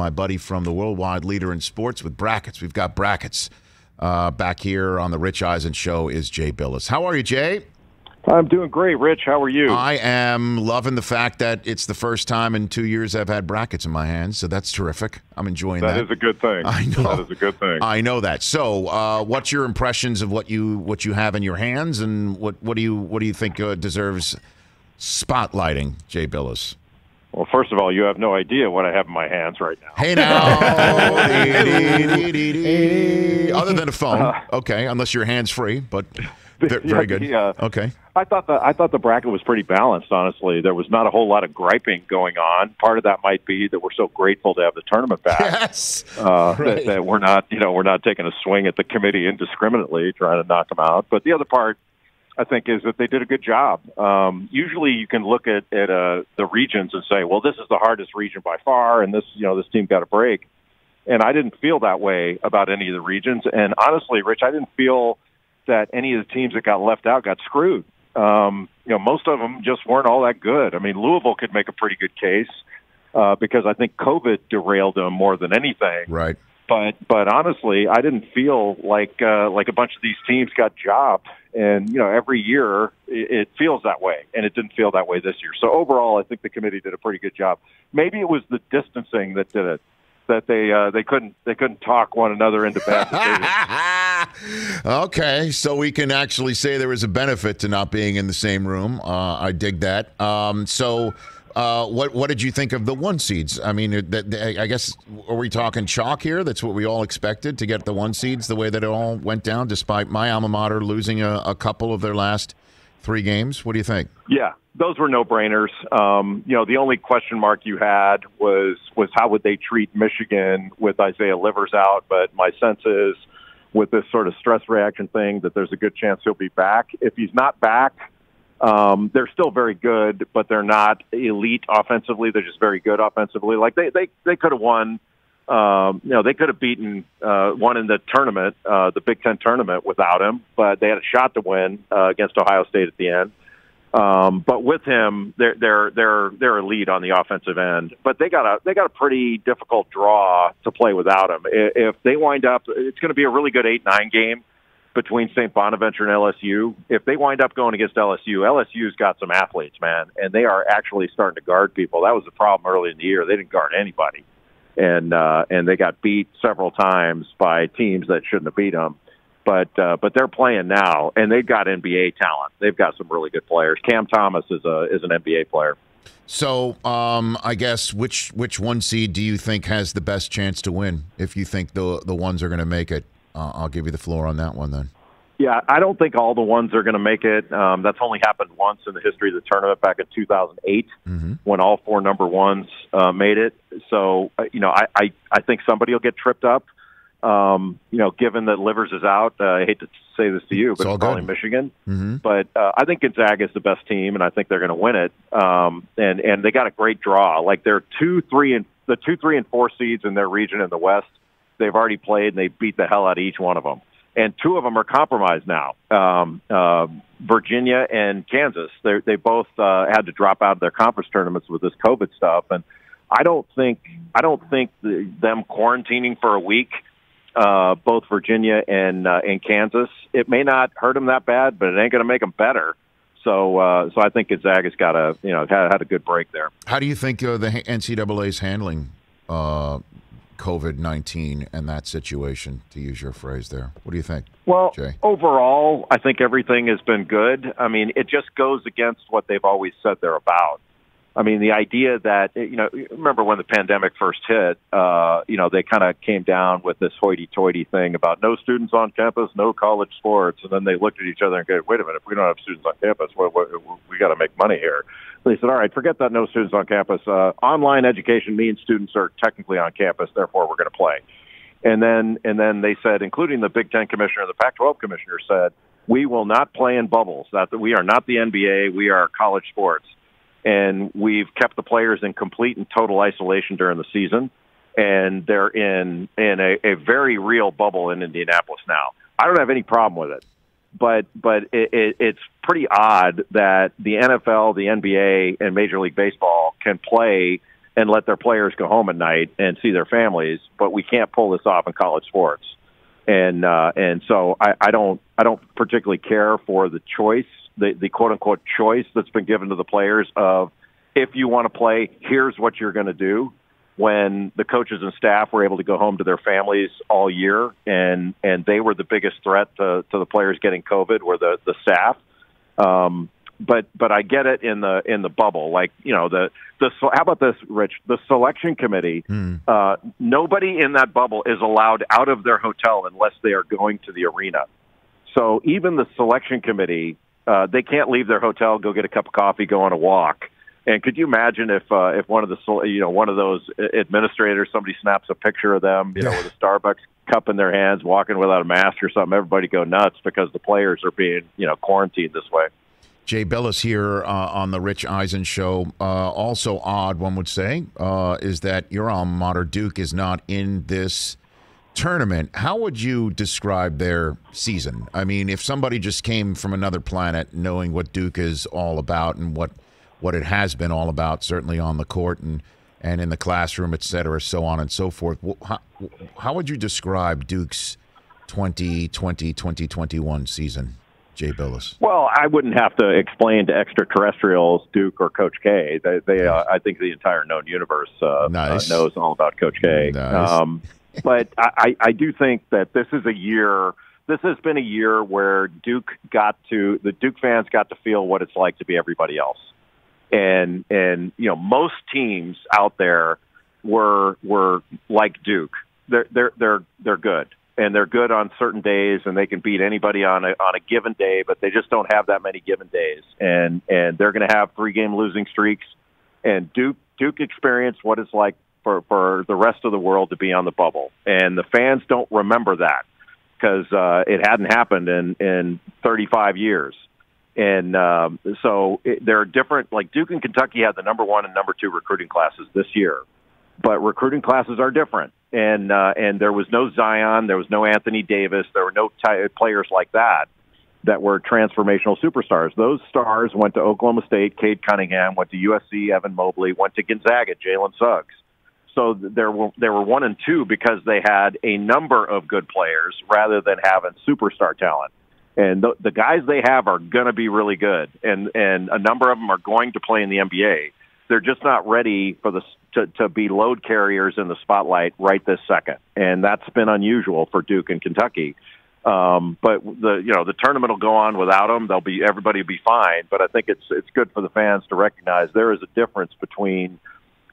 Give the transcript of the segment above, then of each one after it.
my buddy from the Worldwide Leader in Sports with Brackets. We've got Brackets. Back here on the Rich Eisen Show is Jay Billis. How are you, Jay? I'm doing great, Rich. How are you? I am loving the fact that it's the first time in 2 years I've had brackets in my hands, so that's terrific. I'm enjoying that. That is a good thing. I know. That is a good thing. I know that. So, what's your impressions of what you have in your hands, and what do you think deserves spotlighting, Jay Billis? Well, first of all, you have no idea what I have in my hands right now. Hey now. Other than a phone, okay, unless your hands free, but very good. Okay. I thought the bracket was pretty balanced. Honestly, there was not a whole lot of griping going on. Part of that might be that we're so grateful to have the tournament back. Yes. Right. that we're not taking a swing at the committee indiscriminately trying to knock them out. But the other part, I think, is that they did a good job. Usually, you can look at the regions and say, "Well, this is the hardest region by far," and this team got a break. And I didn't feel that way about any of the regions. And honestly, Rich, I didn't feel that any of the teams that got left out got screwed. Most of them just weren't all that good. I mean, Louisville could make a pretty good case because I think COVID derailed them more than anything. Right. But honestly, I didn't feel like a bunch of these teams got jobbed. And every year it feels that way, and it didn't feel that way this year. So overall, I think the committee did a pretty good job. Maybe it was the distancing that did it. That they couldn't talk one another into bad decisions. Okay, so we can actually say there was a benefit to not being in the same room. I dig that. What did you think of the one seeds? I mean, I guess, are we talking chalk here? That's what we all expected, to get the one seeds the way that it all went down, despite my alma mater losing a couple of their last 3 games. What do you think? Yeah, those were no-brainers. The only question mark you had was how would they treat Michigan with Isaiah Livers out. But my sense is, with this sort of stress reaction thing, that there's a good chance he'll be back. If he's not back, they're still very good, but they're not elite offensively. They're just very good offensively. Like they could have won. They could have beaten one in the tournament, the Big Ten tournament, without him. But they had a shot to win against Ohio State at the end. But with him, they're elite on the offensive end. But they got a pretty difficult draw to play without him. If they wind up, it's going to be a really good 8-9 game between St. Bonaventure and LSU. If they wind up going against LSU's got some athletes, man, and they are actually starting to guard people. That was the problem early in the year. They didn't guard anybody, and they got beat several times by teams that shouldn't have beat them. But they're playing now, and they've got NBA talent. They've got some really good players. Cam Thomas is an NBA player. So, I guess which one seed do you think has the best chance to win? If you think the ones are going to make it, I'll give you the floor on that one then. Yeah, I don't think all the ones are going to make it. That's only happened once in the history of the tournament, back in 2008, when all 4 number ones made it. So, I think somebody will get tripped up. Given that Livers is out, I hate to say this to you, but it's probably Michigan. But I think Gonzaga is the best team, and I think they're going to win it. And they got a great draw. Like they're 2, 3, and 4 seeds in their region in the West. They've already played, and they beat the hell out of each one of them. And 2 of them are compromised now. Virginia and Kansas. They both had to drop out of their conference tournaments with this COVID stuff. And I don't think them quarantining for a week, both Virginia and Kansas, it may not hurt them that bad, but it ain't going to make them better. So I think Gonzaga's got had a good break there. How do you think the NCAA is handling COVID-19 and that situation, to use your phrase there? What do you think? Well, Jay? Overall, I think everything has been good. I mean, it just goes against what they've always said they're about. I mean, the idea that, remember when the pandemic first hit, they kind of came down with this hoity-toity thing about no students on campus, no college sports. And then they looked at each other and go, wait a minute, if we don't have students on campus, we got to make money here. They said, all right, forget that no students on campus. Online education means students are technically on campus, therefore we're going to play. And then they said, including the Big Ten commissioner, the Pac-12 commissioner said, we will not play in bubbles. That we are not the NBA, we are college sports. And we've kept the players in complete and total isolation during the season, and they're in a very real bubble in Indianapolis now. I don't have any problem with it, but it's pretty odd that the NFL, the NBA, and Major League Baseball can play and let their players go home at night and see their families, but we can't pull this off in college sports. And so I don't particularly care for the choice, the quote unquote choice that's been given to the players of, if you want to play, here's what you're going to do, when the coaches and staff were able to go home to their families all year, and they were the biggest threat to the players getting COVID, were the staff. But I get it in the bubble. Like, how about this, Rich? The selection committee, nobody in that bubble is allowed out of their hotel unless they are going to the arena. So even the selection committee, they can't leave their hotel, go get a cup of coffee, go on a walk. And could you imagine if one of those administrators, somebody snaps a picture of them, with a Starbucks cup in their hands, walking without a mask or something, everybody go nuts because the players are being, quarantined this way. Jay Billis here on the Rich Eisen Show. Also odd, one would say, is that your alma mater, Duke, is not in this tournament. How would you describe their season? I mean, if somebody just came from another planet knowing what Duke is all about and what it has been all about, certainly on the court and in the classroom, et cetera, so on and so forth, how would you describe Duke's 2020-2021 season? Jay Billis. Well, I wouldn't have to explain to extraterrestrials, Duke or Coach K. They I think the entire known universe knows all about Coach K. Nice. But I do think that this is a year. This has been a year where the Duke fans got to feel what it's like to be everybody else, and most teams out there were like Duke. They're good. And they're good on certain days, and they can beat anybody on a given day, but they just don't have that many given days. And they're going to have 3-game losing streaks. And Duke experienced what it's like for the rest of the world to be on the bubble. And the fans don't remember that because it hadn't happened in 35 years. And so there are different, like Duke and Kentucky had the number 1 and number 2 recruiting classes this year. But recruiting classes are different. And there was no Zion, there was no Anthony Davis, there were no players like that were transformational superstars. Those stars went to Oklahoma State, Cade Cunningham, went to USC, Evan Mobley, went to Gonzaga, Jalen Suggs. So there were 1 and 2 because they had a number of good players rather than having superstar talent. And the guys they have are going to be really good, and a number of them are going to play in the NBA. They're just not ready for to be load carriers in the spotlight right this second, and that's been unusual for Duke and Kentucky. But the tournament will go on without them. Everybody will be fine. But I think it's good for the fans to recognize there is a difference between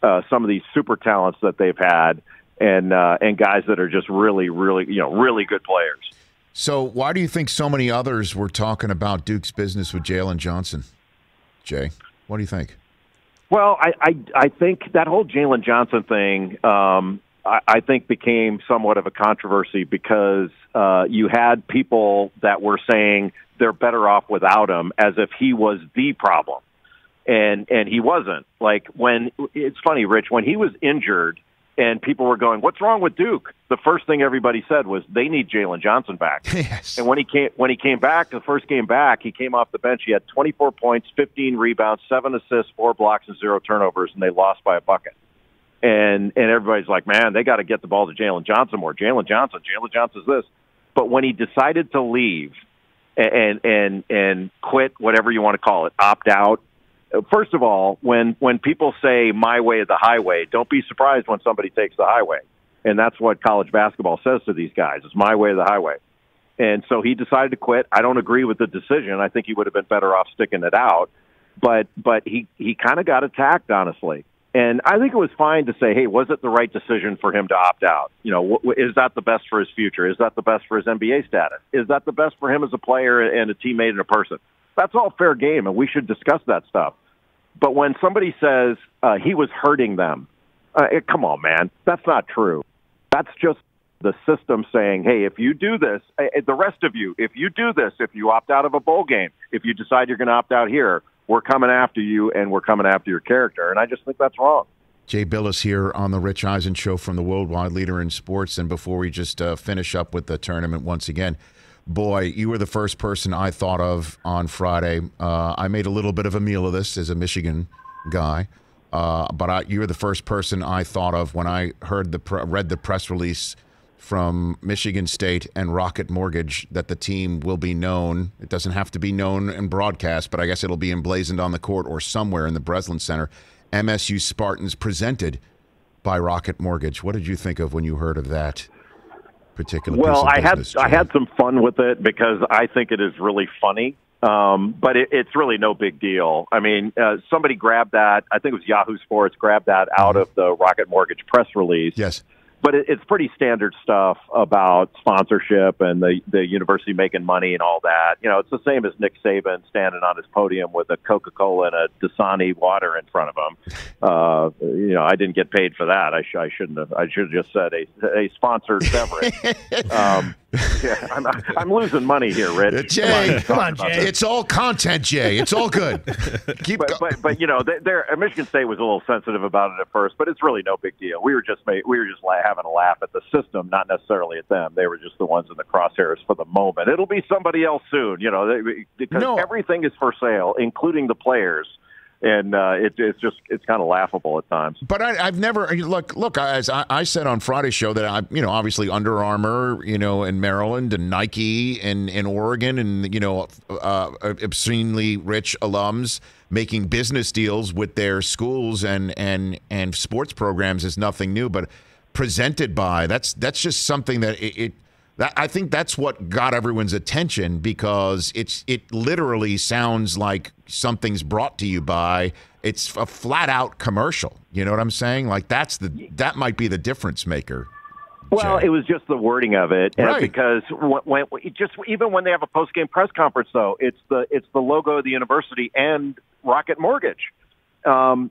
some of these super talents that they've had and guys that are just really, really, really good players. So why do you think so many others were talking about Duke's business with Jalen Johnson? Jay, what do you think? Well, I think that whole Jalen Johnson thing, I think became somewhat of a controversy because you had people that were saying they're better off without him, as if he was the problem, and he wasn't. Like it's funny, Rich, when he was injured and people were going, "What's wrong with Duke?" The first thing everybody said was they need Jalen Johnson back. Yes. And when he came back, the first game back, he came off the bench. He had 24 points, 15 rebounds, 7 assists, 4 blocks, and 0 turnovers, and they lost by a bucket. And everybody's like, man, they got to get the ball to Jalen Johnson more. Jalen Johnson's this. But when he decided to leave and quit, whatever you want to call it, opt out. First of all, when people say my way or the highway, don't be surprised when somebody takes the highway. And that's what college basketball says to these guys. It's my way or the highway. And so he decided to quit. I don't agree with the decision. I think he would have been better off sticking it out. But he kind of got attacked, honestly. And I think it was fine to say, hey, was it the right decision for him to opt out? Is that the best for his future? Is that the best for his NBA status? Is that the best for him as a player and a teammate and a person? That's all fair game, and we should discuss that stuff. But when somebody says he was hurting them, come on, man, that's not true. That's just the system saying, hey, if you do this, the rest of you, if you do this, if you opt out of a bowl game, if you decide you're going to opt out here, we're coming after you and we're coming after your character. And I just think that's wrong. Jay Billis here on the Rich Eisen Show from the Worldwide Leader in Sports. And before we just finish up with the tournament once again, boy, you were the first person I thought of on Friday. I made a little bit of a meal of this as a Michigan guy. But you're the first person I thought of when I read the press release from Michigan State and Rocket Mortgage that the team will be known. It doesn't have to be known and broadcast, but I guess it'll be emblazoned on the court or somewhere in the Breslin Center. MSU Spartans presented by Rocket Mortgage. What did you think of when you heard of that particular piece of business, I had some fun with it because I think it is really funny. But it's really no big deal. I mean, somebody grabbed that. I think it was Yahoo Sports grabbed that out of the Rocket Mortgage press release. Yes. But it's pretty standard stuff about sponsorship and the university making money and all that. You know, it's the same as Nick Saban standing on his podium with a Coca-Cola and a Dasani water in front of him. You know, I didn't get paid for that. I shouldn't have. I should have just said a sponsored beverage. Yeah, I'm losing money here, Rich. Jay, come on, Jay. It's all content, Jay. It's all good. But you know, Michigan State was a little sensitive about it at first, but it's really no big deal. We were just having a laugh at the system, not necessarily at them. They were just the ones in the crosshairs for the moment. It'll be somebody else soon, you know, because everything is for sale, including the players. And it's kind of laughable at times. But I've never look. As I said on Friday's show that obviously Under Armour, in Maryland and Nike in Oregon, and obscenely rich alums making business deals with their schools and sports programs is nothing new. But presented by that's just something that I think that's what got everyone's attention, because it literally sounds like something's brought to you by. It's a flat out commercial. You know what I'm saying? Like that might be the difference maker. Well, Jay. It was just the wording of it, right. Because even when they have a post game press conference, though, it's the logo of the university and Rocket Mortgage. And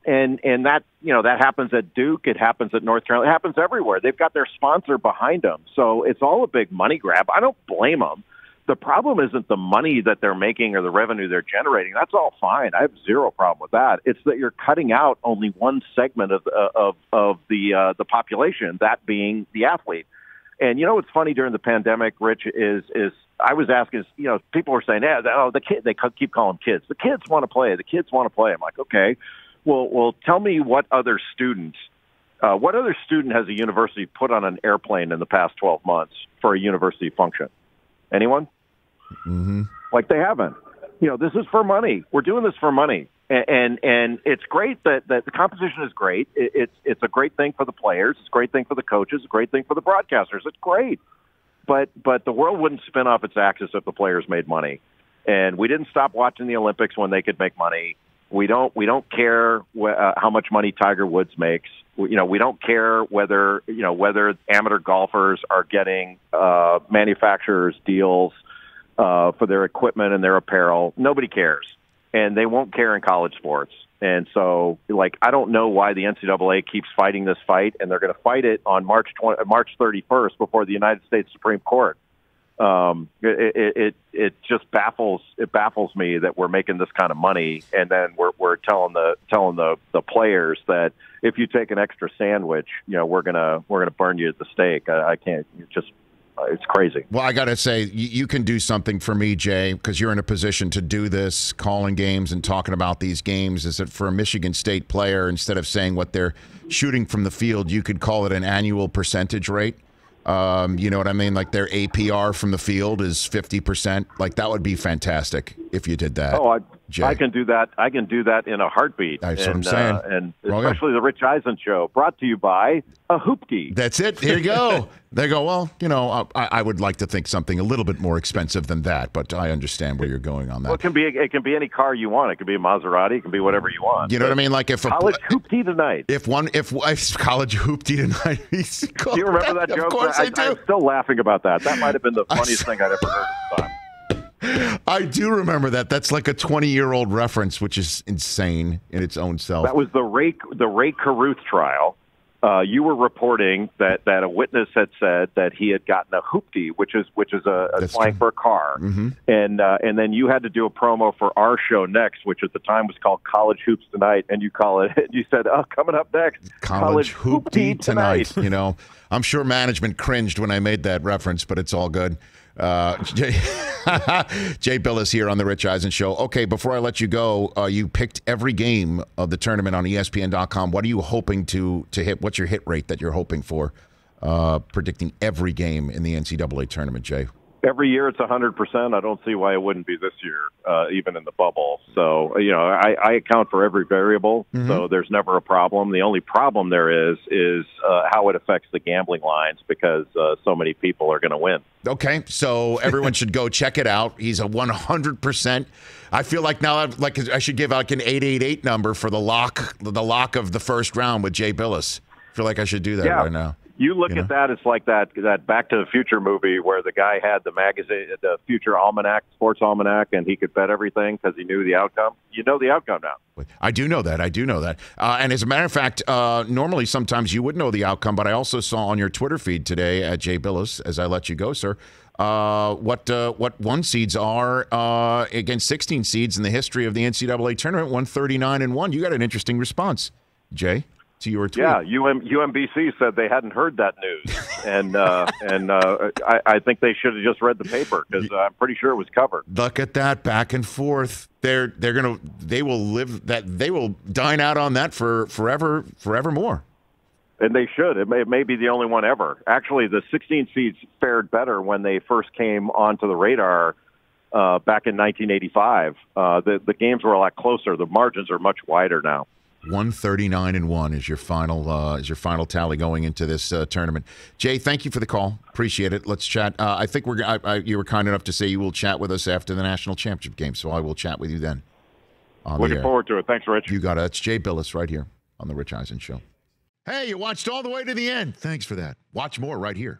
that, that happens at Duke. It happens at North Carolina. It happens everywhere. They've got their sponsor behind them. So it's all a big money grab. I don't blame them. The problem isn't the money that they're making or the revenue they're generating. That's all fine. I have zero problem with that. It's that you're cutting out only one segment of the population, that being the athlete. And what's funny during the pandemic, Rich, is I was asking, people were saying, the kid, they keep calling them kids. The kids want to play. The kids want to play. I'm like, okay, well, tell me what other student has a university put on an airplane in the past 12 months for a university function? Anyone? Mm-hmm. Like, they haven't. This is for money. We're doing this for money. And it's great that the competition is great. It's a great thing for the players. It's a great thing for the coaches. It's a great thing for the broadcasters. It's great. But the world wouldn't spin off its axis if the players made money. And we didn't stop watching the Olympics when they could make money. We don't care how much money Tiger Woods makes. We don't care whether amateur golfers are getting manufacturers deals for their equipment and their apparel. Nobody cares. And they won't care in college sports. And so, I don't know why the NCAA keeps fighting this fight, and they're going to fight it on March 31st before the United States Supreme Court. It just baffles me that we're making this kind of money, and then we're telling the players that if you take an extra sandwich, we're gonna burn you at the stake. I can't. It's crazy. Well, I got to say, you can do something for me, Jay, because you're in a position to do this, calling games and talking about these games. Is that for a Michigan State player, instead of saying what they're shooting from the field, you could call it an annual percentage rate? You know what I mean? Like their APR from the field is 50%. Like, that would be fantastic if you did that. Oh, I can do that. I can do that in a heartbeat. That's what I'm saying. And especially the Rich Eisen Show, brought to you by a Hoopty. That's it. Here you go. They go, well, I would like to think something a little bit more expensive than that, but I understand where you're going on that. Well, it can be any car you want. It can be a Maserati. It can be whatever you want. You know what I mean? Like if college Hoopty tonight. If college Hoopty tonight. Do you remember that joke? Of course I do. I'm still laughing about that. That might have been the funniest thing I'd ever heard at the time. I do remember that. That's like a 20-year-old reference, which is insane in its own self. That was the Ray Caruth trial. You were reporting that a witness had said that he had gotten a hoopty, which is a slang for a car, mm-hmm. and then you had to do a promo for our show next, which at the time was called College Hoops Tonight, and you said, coming up next, College Hoopty Tonight. I'm sure management cringed when I made that reference, but it's all good. Jay, Jay Billis here on the Rich Eisen Show. Okay, before I let you go, you picked every game of the tournament on ESPN.com. What are you hoping to hit? What's your hit rate that you're hoping for? Predicting every game in the NCAA tournament, Jay. Every year it's 100%. I don't see why it wouldn't be this year, even in the bubble. So, I account for every variable, so there's never a problem. The only problem there is how it affects the gambling lines because so many people are going to win. Okay, so everyone should go check it out. He's a 100%. I feel like now I should give like an 888 number for the lock of the first round with Jay Billis. I feel like I should do that right now. You look at that, it's like that Back to the Future movie where the guy had the magazine, the Future Almanac, Sports Almanac, and he could bet everything because he knew the outcome. You know the outcome now. I do know that. And as a matter of fact, normally sometimes you would know the outcome, but I also saw on your Twitter feed today at Jay Billis, as I let you go, sir, what one seeds are against 16 seeds in the history of the NCAA tournament, 139-1. You got an interesting response, Jay, to your tweet. Yeah, UMBC said they hadn't heard that news, and I think they should have just read the paper because I'm pretty sure it was covered. Look at that back and forth. They will dine out on that forevermore. And they should. It may be the only one ever. Actually, the 16 seeds fared better when they first came onto the radar back in 1985. The games were a lot closer. The margins are much wider now. 139-1 is your final tally going into this tournament. Jay, thank you for the call. Appreciate it. Let's chat. I think you were kind enough to say you will chat with us after the national championship game, so I will chat with you then. Looking forward to it. Thanks, Rich. You got it. It's Jay Billis right here on the Rich Eisen Show. Hey, you watched all the way to the end. Thanks for that. Watch more right here